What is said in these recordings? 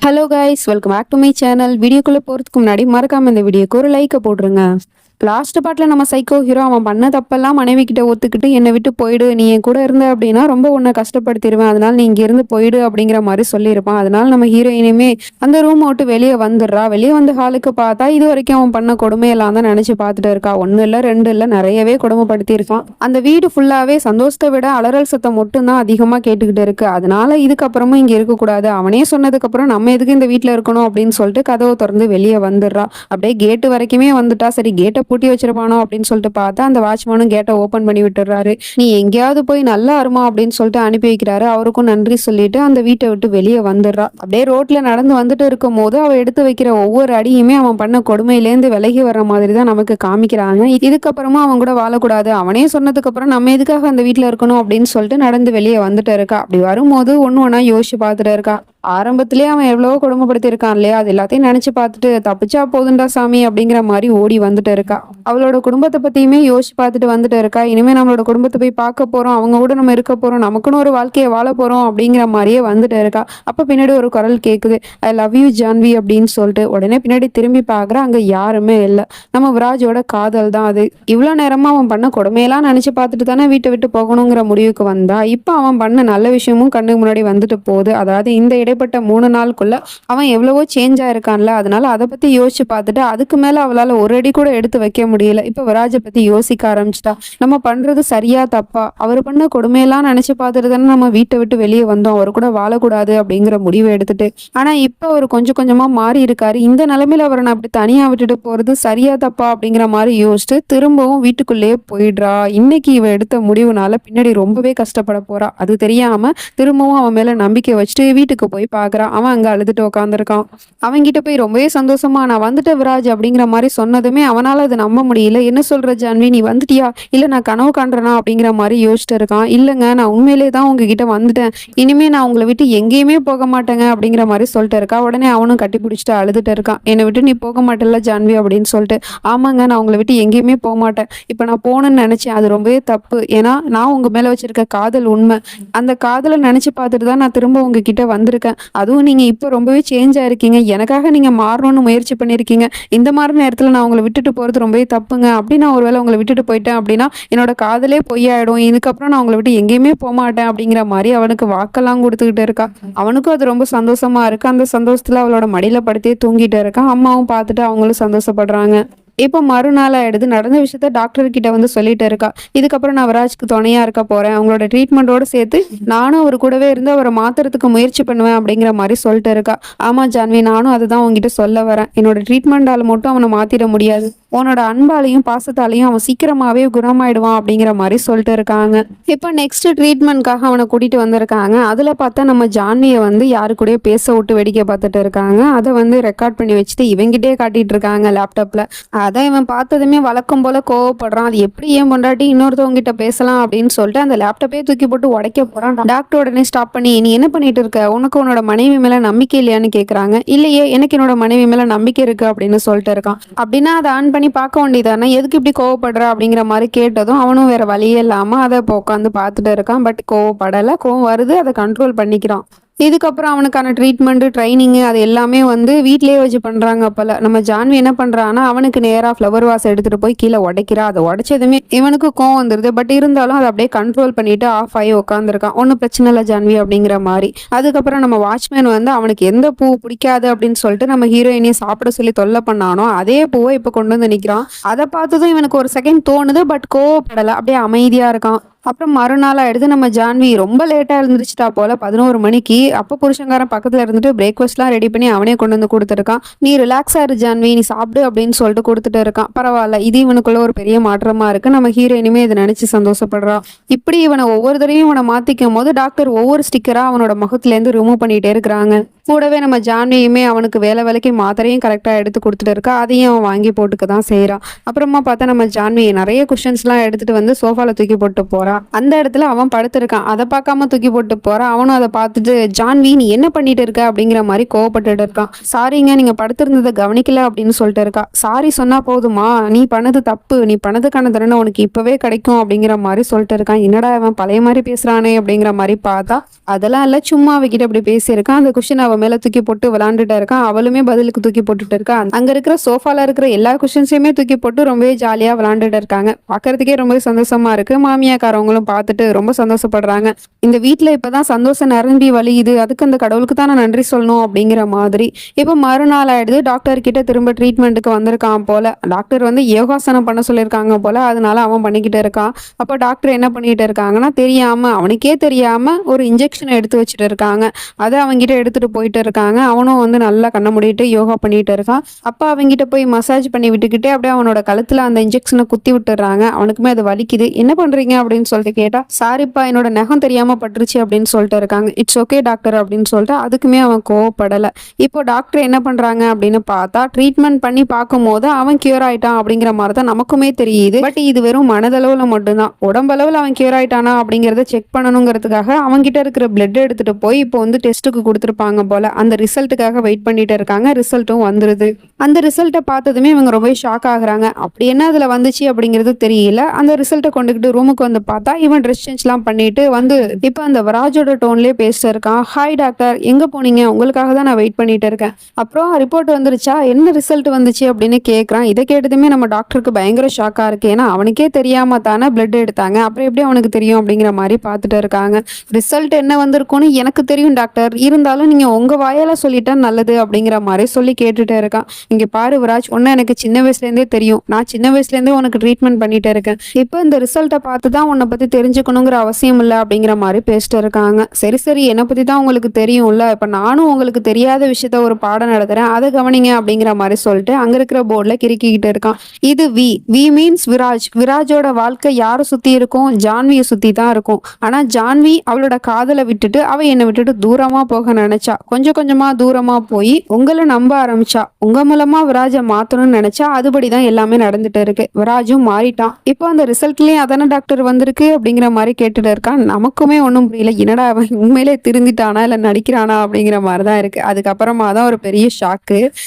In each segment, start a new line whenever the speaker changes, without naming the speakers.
Hello guys, welcome back to my channel. வீடியோக்குள்ளே போகிறதுக்கு முன்னாடி மறக்காம இந்த வீடியோக்கு ஒரு லைக்கை போட்டுருங்க. லாஸ்ட் பார்ட்டில் நம்ம சைக்கோ ஹீரோ அவன் பண்ண தப்பெல்லாம் மனைவி கிட்ட ஒத்துக்கிட்டு என்னை விட்டு போயிடு, நீ என் கூட இருந்த அப்படின்னா ரொம்ப உன்னை கஷ்டப்படுத்திடுவேன், அதனால நீ இருந்து போயிடு அப்படிங்கிற மாதிரி சொல்லியிருப்பான். அதனால நம்ம ஹீரோயினுமே அந்த ரூம் விட்டு வெளியே வந்துடுறா. வெளியே வந்து ஹாலுக்கு பார்த்தா இது வரைக்கும் அவன் பண்ண கொடுமையெல்லாம் தான் நினச்சி பார்த்துட்டு இருக்கா. ஒன்றும் இல்லை, ரெண்டு இல்லை, நிறையவே கொடுமைப்படுத்தியிருக்கான். அந்த வீடு ஃபுல்லாகவே சந்தோஷத்தை விட அலறல் சத்தம் மட்டும்தான் அதிகமாக கேட்டுக்கிட்டு இருக்கு. அதனால இதுக்கப்புறமும் இங்கே இருக்கக்கூடாது, அவனே சொன்னதுக்கப்புறம் நம்ம எதுக்கு இந்த வீட்டில் இருக்கணும் அப்படின்னு சொல்லிட்டு கதவை திறந்து வெளியே வந்துடுறா. அப்படியே கேட்டு வரைக்குமே வந்துட்டா. சரி, கேட்டை பூட்டி வச்சிருப்பானோ அப்படின்னு சொல்லிட்டு பார்த்தா அந்த வாட்ச்மேனும் கேட்டை ஓபன் பண்ணி விட்டுறாரு. நீ எங்கேயாவது போய் நல்லா இருமா அப்படின்னு சொல்லிட்டு அனுப்பி வைக்கிறாரு. அவருக்கும் நன்றி சொல்லிட்டு அந்த வீட்டை விட்டு வெளியே வந்துடுறா. அப்படியே ரோட்ல நடந்து வந்துட்டு இருக்கும் போது அவ எடுத்து வைக்கிற ஒவ்வொரு அடியுமே அவன் பண்ண கொடுமையிலேருந்து விலகி வர்ற மாதிரி தான் நமக்கு காமிக்கிறாங்க. இதுக்கப்புறமா அவன் கூட வாழக்கூடாது, அவனே சொன்னதுக்கு அப்புறம் நம்ம எதுக்காக அந்த வீட்டுல இருக்கணும் அப்படின்னு சொல்லிட்டு நடந்து வெளியே வந்துட்டு இருக்கா. அப்படி வரும்போது ஒண்ணு ஒண்ணா யோசிச்சு பார்த்துட்டு இருக்கா. ஆரம்பத்திலேயே அவன் எவ்வளவோ கொடுமைப்படுத்தி இருக்கான் இல்லையா, அது எல்லாத்தையும் நினைச்சு பார்த்துட்டு தப்பிச்சா போதுண்டா சாமி அப்படிங்கிற மாதிரி ஓடி வந்துட்டு இருக்கா. அவளோட குடும்பத்தை பத்தியுமே யோசிச்சு பார்த்துட்டு வந்துட்டு இருக்கா. இனிமே நம்மளோட குடும்பத்தை போய் பார்க்க போறோம், அவங்க கூட நம்ம இருக்க போறோம், நமக்குன்னு ஒரு வாழ்க்கையை வாழ போறோம் அப்படிங்கிற மாதிரியே வந்துட்டு இருக்கா. அப்ப பின்னாடி ஒரு குரல் கேக்குது, ஐ லவ் யூ ஜான்வி அப்படின்னு சொல்லிட்டு. உடனே பின்னாடி திரும்பி பாக்குற, அங்க யாருமே இல்லை. நம்ம விராஜோட காதல் தான் அது. இவ்வளவு நேரமா அவன் பண்ண கொடுமையெல்லாம் நினைச்சு பார்த்துட்டு தானே வீட்டை விட்டு போகணுங்கிற முடிவுக்கு வந்தா. இப்ப அவன் பண்ண நல்ல விஷயமும் கண்ணுக்கு முன்னாடி வந்துட்டு போகுது. அதாவது இந்த இடைப்பட்ட 3 நாளுக்குள்ள அவன் எவ்வளவோ சேஞ்ச் ஆயிருக்கான்ல, அதனால அதை பத்தி யோசிச்சு பார்த்துட்டு அதுக்கு மேல அவளால ஒரு அடி கூட எடுத்து வைக்க முடியல. இப்ப விராஜை பத்தி யோசிக்க ஆரம்பிச்சிட்டா. நம்ம பண்றது சரியா தப்பா, அவர் பண்ண கொடுமையெல்லாம் நினைச்சு பார்த்துட்டு தானே நம்ம வீட்டை விட்டு வெளியே வந்தோம், அவர் கூட வாழக்கூடாது அப்படிங்கிற முடிவை எடுத்துட்டு. ஆனா இப்ப அவர் கொஞ்சம் கொஞ்சமா மாறி இருக்காரு. இந்த நிலைமையில அவரை நான் அப்படி தனியா விட்டுட்டு போறது சரியா தப்பா அப்படிங்கிற மாதிரி யோசிச்சுட்டு திரும்பவும் வீட்டுக்குள்ளேயே போயிடுறா. இன்னைக்கு இவ எடுத்த முடிவுனால பின்னாடி ரொம்பவே கஷ்டப்பட போறா. அது தெரியாம திரும்பவும் அவன் மேல நம்பிக்கை வச்சுட்டு வீட்டுக்கு போய் பாக்குறான். அவன் அங்க அழுதுட்டு உட்காந்துருக்கான். அவன்கிட்ட போய் ரொம்பவே சந்தோஷமா நான் வந்துட்டு விராஜ் அப்படிங்கிற மாதிரி சொன்னதுமே அவனால அது நம்ப முடியல. என்ன சொல்ற ஜான்வி, நீ வந்துட்டியா, இல்ல நான் கனவு காண்றேனா அப்படிங்கிற மாதிரி யோசிச்சுட்டு இருக்கான். இல்லைங்க, நான் உண்மையிலே தான் உங்ககிட்ட வந்துட்டேன், இனிமே நான் உங்களை விட்டு எங்கேயுமே போக மாட்டேங்க அப்படிங்கிற மாதிரி சொல்லிட்டு இருக்கா. உடனே அவனும் கட்டி பிடிச்சிட்டு அழுதுட்டு இருக்கான். என்னை விட்டு நீ போக மாட்டேல்ல ஜான்வி அப்படின்னு சொல்லிட்டு. ஆமாங்க, நான் உங்களை விட்டு எங்கேயுமே போக மாட்டேன். இப்ப நான் போகணும்னு நினைச்சேன், அது ரொம்பவே தப்பு. ஏன்னா நான் உங்க மேல வச்சிருக்க காதல் உண்மை, அந்த காதலை நினைச்சு பார்த்துட்டு தான் நான் திரும்ப உங்ககிட்ட வந்திருக்கேன். அதுவும் நீங்க இப்போ ரொம்பவே சேஞ்ச் ஆயிருக்கீங்க, எனக்காக நீங்க மாறணும்னு முயற்சி பண்ணிருக்கீங்க. இந்த மாதிரி நேரத்துல நான் உங்களை விட்டுட்டு போறது ரொம்பவே தப்புங்க. அப்படி நான் ஒருவேளை உங்களை விட்டுட்டு போயிட்டேன் அப்படின்னா என்னோட காதலே பொய்யாயிடும், இதுக்கப்புறம் நான் உங்களை விட்டு எங்கேயுமே போக மாட்டேன் அப்படிங்கிற மாதிரி அவனுக்கு வாக்கெல்லாம் கொடுத்துக்கிட்டு இருக்கா. அவனுக்கும் அது ரொம்ப சந்தோஷமா இருக்கு. அந்த சந்தோஷத்துல அவளோட மடியில படுத்தே தூங்கிட்டு இருக்கான். அம்மாவும் பார்த்துட்டு அவங்களும் சந்தோஷப்படுறாங்க. இப்போ மறுநாள் ஆயிடுது. நடந்த விஷயத்த டாக்டர் கிட்ட வந்து சொல்லிட்டு இருக்கா. இதுக்கப்புறம் நான் விராஜ்க்கு துணையா இருக்க போறேன், அவங்களோட ட்ரீட்மெண்டோட சேர்த்து நானும் அவர் கூடவே இருந்து அவரை மாத்துறதுக்கு முயற்சி பண்ணுவேன் அப்படிங்கிற மாதிரி சொல்லிட்டு இருக்கா. ஆமா ஜான்வி, நானும் அதுதான் உங்ககிட்ட சொல்ல வரேன். என்னோட ட்ரீட்மெண்டால மட்டும் அவனை மாத்திட முடியாது, உன்னோட அன்பாலையும் பாசத்தாலையும் அவன் சீக்கிரமாவே குணமாயிடுவான் அப்படிங்கிற மாதிரி சொல்லிட்டு இருக்காங்க. இப்போ நெக்ஸ்ட் ட்ரீட்மெண்ட்காக அவனை கூட்டிட்டு வந்திருக்காங்க. அதுல பார்த்தா நம்ம ஜான்வியை வந்து யாரு கூடயே பேச விட்டு வேடிக்கை பார்த்துட்டு இருக்காங்க. அதை வந்து ரெக்கார்ட் பண்ணி வச்சுட்டு இவங்கிட்டே காட்டிட்டு இருக்காங்க லேப்டாப்ல. அதான் இவன் பார்த்ததுமே வழக்கம் போல கோவப்படுறான். அது எப்படி ஏன் பொண்டாட்டி இன்னொருத்தவங்க கிட்ட பேசலாம் அப்படின்னு சொல்லிட்டு அந்த லேப்டாப்பே தூக்கி போட்டு உடைக்க போறான். டாக்டர் உடனே ஸ்டாப் பண்ணி, நீ என்ன பண்ணிட்டு இருக்க, உனக்கு உன்னோட மனைவி மேல நம்பிக்கை இல்லையான்னு கேக்குறாங்க. இல்லையே, எனக்கு என்னோட மனைவி மேல நம்பிக்கை இருக்கு அப்படின்னு சொல்லிட்டு இருக்கான். அப்படின்னா அதை ஆன் பண்ணி பார்க்க வேண்டியதானே, எதுக்கு இப்படி கோவப்படுற அப்படிங்கிற மாதிரி கேட்டதும் அவனும் வேற வழியே இல்லாம அதை இப்போ உட்காந்து பார்த்துட்டு இருக்கான். பட் கோவப்படலை, கோவம் வருது, அதை கண்ட்ரோல் பண்ணிக்கிறான். இதுக்கப்புறம் அவனுக்கான ட்ரீட்மெண்ட் ட்ரைனிங்கு அது எல்லாமே வந்து வீட்லயே வச்சு பண்றாங்க. அப்பல நம்ம ஜான்வி என்ன பண்றான்னா அவனுக்கு நேரா ஃப்ளவர் வாஸ் எடுத்துட்டு போய் கீழே உடைக்கிறா. அதை உடைச்சதுமே இவனுக்கு கோவம் வந்துருது. பட் இருந்தாலும் அதை அப்படியே கண்ட்ரோல் பண்ணிட்டு ஆஃப் ஆகி உட்காந்துருக்கான். ஒன்றும் பிரச்சனை இல்லை ஜான்வி அப்படிங்கிற மாதிரி. அதுக்கப்புறம் நம்ம வாட்ச்மேன் வந்து அவனுக்கு எந்த பூ பிடிக்காது அப்படின்னு சொல்லிட்டு நம்ம ஹீரோயினையும் சாப்பிட சொல்லி தொல்லை பண்ணானோ அதே பூவை இப்போ கொண்டு வந்து நிற்கிறான். அதை பார்த்ததும் இவனுக்கு ஒரு செகண்ட் தோணுது, பட் கோவப்படலை, அப்படியே அமைதியா இருக்கான். அப்புறம் மறுநாள் ஆயிடுது. நம்ம ஜான்வி ரொம்ப லேட்டா எழுந்திரிச்சிட்டா போல 11 மணிக்கு. அப்போ புருஷங்காரன் பக்கத்துல இருந்துட்டு பிரேக்ஃபாஸ்ட்லாம் ரெடி பண்ணி அவனே கொண்டு வந்து கொடுத்துருக்கான். நீ ரிலாக்ஸா இரு ஜான்வி, நீ சாப்பிடு அப்படின்னு சொல்லிட்டு கொடுத்துட்டு இருக்கான். பரவாயில்ல, இது இவனுக்குள்ள ஒரு பெரிய மாற்றமா இருக்கு. நம்ம ஹீரோயினுமே இதை நினைச்சு சந்தோஷப்படுறான். இப்படி இவனை ஒவ்வொரு தடவையும் இவனை மாத்திக்கும் போது டாக்டர் ஒவ்வொரு ஸ்டிக்கரா அவனோட முகத்துல இருந்து ரிமூவ் பண்ணிட்டே இருக்கிறாங்க. கூடவே நம்ம ஜான்வியுமே அவனுக்கு வேலைக்கு மாத்திரையும் கரெக்டா எடுத்து கொடுத்துட்டு இருக்கா. அதையும் அவன் வாங்கி போட்டுக்க தான் செய்யறான். அப்புறமா பார்த்தா நம்ம ஜான்வி நிறைய குஷன்ஸ்லாம் எடுத்துட்டு வந்து சோஃபால தூக்கி போட்டு போறான். அந்த இடத்துல அவன் படுத்திருக்கான். அதை பார்க்காம தூக்கி போட்டு போறான். அவனும் அதை பார்த்துட்டு, ஜான்வி நீ என்ன பண்ணிட்டு இருக்க அப்படிங்கிற மாதிரி கோவப்பட்டுட்டு இருக்கான். சாரிங்க, நீங்க படுத்திருந்ததை கவனிக்கல அப்படின்னு சொல்லிட்டு இருக்கா. சாரி சொன்னா போதுமா, நீ பண்ணது தப்பு, நீ பண்ணதுக்கான தண்டனை உனக்கு இப்பவே கிடைக்கும் அப்படிங்கிற மாதிரி சொல்லிட்டு இருக்கான். என்னடா அவன் பழைய மாதிரி பேசுறானே அப்படிங்கிற மாதிரி பார்த்தா அதெல்லாம் இல்ல, சும்மா அவகிட்ட அப்படி பேசியிருக்கான். அந்த குஷன் அவ அவ மேல தூக்கி போட்டு விளையாண்டுட்டு இருக்கான். அவளுமே பதிலுக்கு தூக்கி போட்டுட்டு இருக்கா. அங்க இருக்கிற சோஃபால இருக்கிற எல்லா குஷன்ஸையுமே தூக்கி போட்டு ரொம்பவே ஜாலியா விளையாண்டுட்டு இருக்காங்க. பாக்குறதுக்கே ரொம்ப சந்தோஷமா இருக்கு. மாமியாக்காரவங்களும் பார்த்துட்டு ரொம்ப சந்தோஷப்படுறாங்க. இந்த வீட்ல இப்பதான் சந்தோஷம் நிரம்பி வழியுது, அதுக்கு அந்த கடவுளுக்கு தான் நான் நன்றி சொல்லணும் அப்படிங்கிற மாதிரி. இப்ப மறுநாள் ஆயிடுது. டாக்டர் கிட்ட திரும்ப ட்ரீட்மெண்ட்டுக்கு வந்திருக்கான் போல. டாக்டர் வந்து யோகாசனம் பண்ண சொல்லியிருக்காங்க போல. அதனால அவன் பண்ணிக்கிட்டு இருக்கான். அப்ப டாக்டர் என்ன பண்ணிட்டு இருக்காங்கன்னா, தெரியாம அவனுக்கே தெரியாம ஒரு இன்ஜெக்ஷன் எடுத்து வச்சுட்டு இருக்காங்க. அதை அவன்கிட்ட எடுத்துட்டு போயிட்டு இருக்காங்க. அவனும் வந்து நல்லா கண்ண மூடிட்டு யோகா பண்ணிட்டு இருக்கான். அப்ப அவன்கிட்ட போய் மசாஜ் பண்ணி விட்டுக்கிட்டே அப்படியே அவனோட கழுத்துல அந்த இன்ஜெக்ஷனை குத்தி விட்டுறாங்க. அவனுக்குமே அது வலிக்குது. என்ன பண்றீங்க அப்படின்னு சொல்லிட்டு கேட்டா, சாரிப்பா என்னோட நகம் தெரியாம பட்டுருச்சு அப்படின்னு சொல்லிட்டு இருக்காங்க. இட்ஸ் ஓகே டாக்டர் அப்படின்னு சொல்லிட்டு அதுக்குமே அவன் கோவப்படல. இப்போ டாக்டர் என்ன பண்றாங்க அப்படின்னு பார்த்தா, ட்ரீட்மெண்ட் பண்ணி பார்க்கும்போது அவன் கியூர் ஆயிட்டான் அப்படிங்கிற மாதிரி தான் நமக்குமே தெரியுது. பட் இது வெறும் மனதளவுல மட்டும்தான். உடம்பளவுல அவன் கியூர் ஆயிட்டானா அப்படிங்கறத செக் பண்ணணுங்கிறதுக்காக அவன்கிட்ட இருக்கிற பிளட் எடுத்துட்டு போய் இப்போ வந்து டெஸ்ட்டுக்கு கொடுத்துருப்பாங்க போல. அந்த ரிசல்ட்டுக்காக வெயிட் பண்ணிட்டு இருக்காங்க. ரிசல்ட்டும் வந்துருது. அந்த ரிசல்ட்டை பார்த்ததுமே இவங்க ரொம்ப ஷாக் ஆகுறாங்க. அப்படி என்ன அதுல வந்துச்சு அப்படிங்கிறது தெரியல. அந்த ரிசல்ட்டை கொண்டுகிட்டு ரூமுக்கு வந்து பார்த்தா இவன் ட்ரெஸ் சேஞ்ச்லாம் பண்ணிட்டு வந்து இப்போ அந்த வராஜோட டோன்லயே பேசிட்டு இருக்கான். ஹாய் டாக்டர், எங்க போனீங்க? உங்களுக்காக தான் நான் வெயிட் பண்ணிட்டு இருக்கேன். அப்புறம் ரிப்போர்ட் வந்துருச்சா? என்ன ரிசல்ட் வந்துச்சு அப்படின்னு கேட்குறான். இதை கேட்டதுமே நம்ம டாக்டருக்கு பயங்கர ஷாக்கா இருக்கு. ஏன்னா அவனுக்கே தெரியாம தானே பிளட் எடுத்தாங்க. அப்புறம் எப்படி அவனுக்கு தெரியும் அப்படிங்கிற மாதிரி பார்த்துட்டு இருக்காங்க. ரிசல்ட் என்ன வந்திருக்கும்னு எனக்கு தெரியும் டாக்டர், இருந்தாலும் நீங்க உங்க வாயால சொல்லிட்டா நல்லது அப்படிங்கிற மாதிரி சொல்லி கேட்டுட்டு இருக்கான். இங்க பாரு விராஜ், ஒன்னு எனக்கு சின்ன வயசுல இருந்தே தெரியும். நான் சின்ன வயசுல இருந்தே உனக்கு ட்ரீட்மெண்ட் பண்ணிட்டு இருக்கேன். இப்போ இந்த ரிசல்ட்டை பார்த்து தான் உன்னை பத்தி தெரிஞ்சுக்கணுங்கிற அவசியம் இல்லை அப்படிங்கிற மாதிரி பேசிட்டு இருக்காங்க. சரி சரி, என்னை பத்தி தான் உங்களுக்கு தெரியும்ல, இப்ப நானும் உங்களுக்கு தெரியாத விஷயத்த ஒரு பாடம் நடத்துறேன், அதை கவனிங்க அப்படிங்கிற மாதிரி சொல்லிட்டு அங்க இருக்கிற போர்ட்ல கிறுக்கிக்கிட்டு இருக்கான். இது வி வி மீன்ஸ் விராஜ். விராஜோட வாழ்க்கை யாரை சுத்தி இருக்கும்? ஜான்வியை சுத்தி தான் இருக்கும். ஆனா ஜான்வி அவளோட காதலை விட்டுட்டு அவ என்னை விட்டுட்டு தூரமா போக நினைச்சா. கொஞ்சம் கொஞ்சமா தூரமா போய் உங்களை நம்ப ஆரம்பிச்சா. உங்க மூலமா விராஜை மாத்தணும்னு நினைச்சா. அதுபடிதான் எல்லாமே நடந்துட்டு இருக்கு. விராஜும் மாறிட்டான். இப்போ அந்த ரிசல்ட்லயும் அதான டாக்டர் வந்திருக்கு அப்படிங்கிற மாதிரி கேட்டுட்டு இருக்கான். நமக்குமே ஒன்றும் புரியல. என்னடா அவன் உண்மையிலே திருந்திட்டானா இல்ல நடிக்கிறானா அப்படிங்கிற மாதிரிதான் இருக்கு. அதுக்கப்புறமா தான் ஒரு பெரிய ஷாக்கு.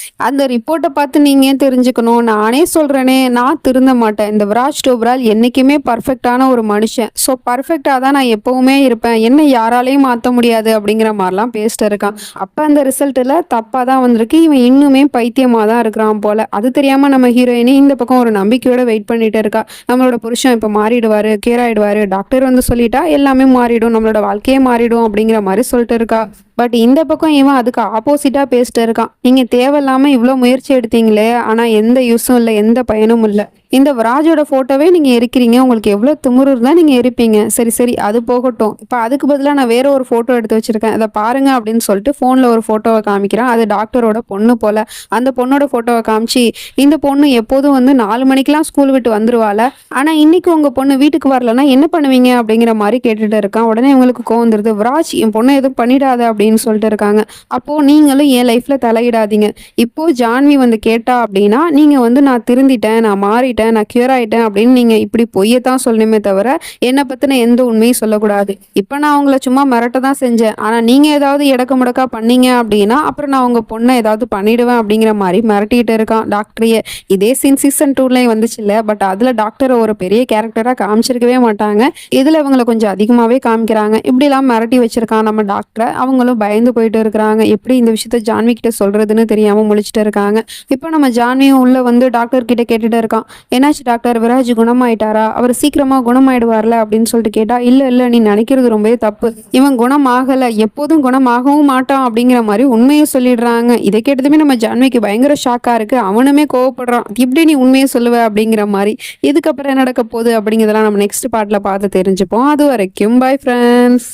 அந்த ரிப்போர்ட்டை பார்த்து நீங்க ஏன் தெரிஞ்சுக்கணும்? நானே சொல்றேனே, நான் திருந்த மாட்டேன். இந்த விராஜ் டோப்ரால் என்னைக்குமே பர்ஃபெக்டான ஒரு மனுஷன். ஸோ பர்ஃபெக்டா தான் நான் எப்பவுமே இருப்பேன். என்ன யாராலையும் மாற்ற முடியாது அப்படிங்கிற மாதிரிலாம் பேசிட்டு இருக்கான். அப்ப அந்த ரிசல்ட்ல தப்பா தான் வந்திருக்கு. இவன் இன்னுமே பைத்தியமா தான் இருக்கிறான் போல. அது தெரியாம நம்ம ஹீரோயினி இந்த பக்கம் ஒரு நம்பிக்கையோட வெயிட் பண்ணிட்டு இருக்கா. நம்மளோட புருஷன் இப்ப மாறிடுவாரு, கேர் ஆயிடுவாரு, டாக்டர் வந்து சொல்லிட்டா எல்லாமே மாறிடும், நம்மளோட வாழ்க்கையே மாறிடும் அப்படிங்கிற மாதிரி சொல்லிட்டு இருக்கா. பட் இந்த பக்கம் இவன் அதுக்கு ஆப்போசிட்டா பேசிட்டு இருக்கான். நீங்க தேவையில்லாம இவ்வளவு முயற்சி எடுத்தீங்களே, ஆனா எந்த யூஸும் இல்லை, எந்த பயனும் இல்லை. இந்த விராஜோட போட்டோவே நீங்க எரிக்கிறீங்க, உங்களுக்கு எவ்வளவு திமிரு இருந்தா நீங்க எரிப்பீங்க. சரி சரி, அது போகட்டும். இப்ப அதுக்கு பதிலா நான் வேற ஒரு போட்டோ எடுத்து வச்சிருக்கேன், அதை பாருங்க அப்படின்னு சொல்லிட்டு போன்ல ஒரு போட்டோவை காமிக்கிறான். அது டாக்டரோட பொண்ணு போல. அந்த பொண்ணோட போட்டோவை காமிச்சு, இந்த பொண்ணு எப்போதும் வந்து 4 மணிக்கெல்லாம் ஸ்கூல் விட்டு வந்துருவாள, ஆனா இன்னைக்கு உங்க பொண்ணு வீட்டுக்கு வரலன்னா என்ன பண்ணுவீங்க அப்படிங்கிற மாதிரி கேட்டுட்டு இருக்கான். உடனே இவங்களுக்கு கோவம் வந்துருது. விராஜ், என் பொண்ணை எதுவும் பண்ணிடாத அப்படின்னு சொல்லிட்டு இருக்காங்க. அப்போ நீங்களும் என் லைஃப்ல தலையிடாதீங்க. இப்போ ஜான்வி வந்து கேட்டா அப்படின்னா நீங்க வந்து நான் திருந்திட்டேன், நான் மாறிட்டேன், நான் கியூர் ஆயிட்டேன் அப்படின்னு நீங்க இப்படி பொய்யத்தான் சொல்லணுமே தவிர என்னை பத்தின எந்த உண்மையும் சொல்லக்கூடாது. இப்ப நான் உங்களை சும்மா மிரட்ட தான் செஞ்சேன், ஆனா நீங்க ஏதாவது எடக்க முடக்கா பண்ணீங்க அப்படின்னா அப்புறம் நான் உங்க பொண்ணை ஏதாவது பண்ணிடுவேன் அப்படிங்கிற மாதிரி மிரட்டிட்டு இருக்கான் டாக்டரையே. இதே சீசன் 2லயும் வந்துச்சு இல்ல, பட் அதுல டாக்டரை ஒரு பெரிய கேரக்டரா காமிச்சிருக்கவே மாட்டாங்க. இதுல இவங்களை கொஞ்சம் அதிகமாவே காமிக்கிறாங்க. இப்படி எல்லாம் மிரட்டி வச்சிருக்கான் நம்ம டாக்டரை. அவங்களும் பயந்து போயிட்டு இருக்கிறாங்க. எப்படி இந்த விஷயத்த ஜான்வி கிட்ட சொல்றதுன்னு தெரியாம முழிச்சிட்டு இருக்காங்க. இப்போ நம்ம ஜான்வியும் உள்ள வந்து டாக்டர் கிட்ட கேட்டுட்டு இருக்கான். என்னாச்சு டாக்டர், விராஜ் குணமாயிட்டாரா? அவர் சீக்கிரமா குணமாயிடுவார்ல அப்படின்னு சொல்லிட்டு கேட்டா, இல்ல இல்ல, நீ நினைக்கிறது ரொம்பவே தப்பு. இவன் குணமாகல, எப்போதும் குணமாகவும் மாட்டான் அப்படிங்கிற மாதிரி உண்மையை சொல்லிடுறாங்க. இதை கேட்டதுமே நம்ம ஜான்விக்கு பயங்கர ஷாக்கா இருக்கு. அவனுமே கோவப்படுறான். இப்படி நீ உண்மையை சொல்லுவ அப்படிங்கிற மாதிரி. இதுக்கப்புறம் என்ன நடக்க போகுது அப்படிங்கிறதெல்லாம் நம்ம நெக்ஸ்ட் பார்ட்ல பார்த்து தெரிஞ்சுப்போம். அது வரைக்கும் பை ஃப்ரெண்ட்ஸ்.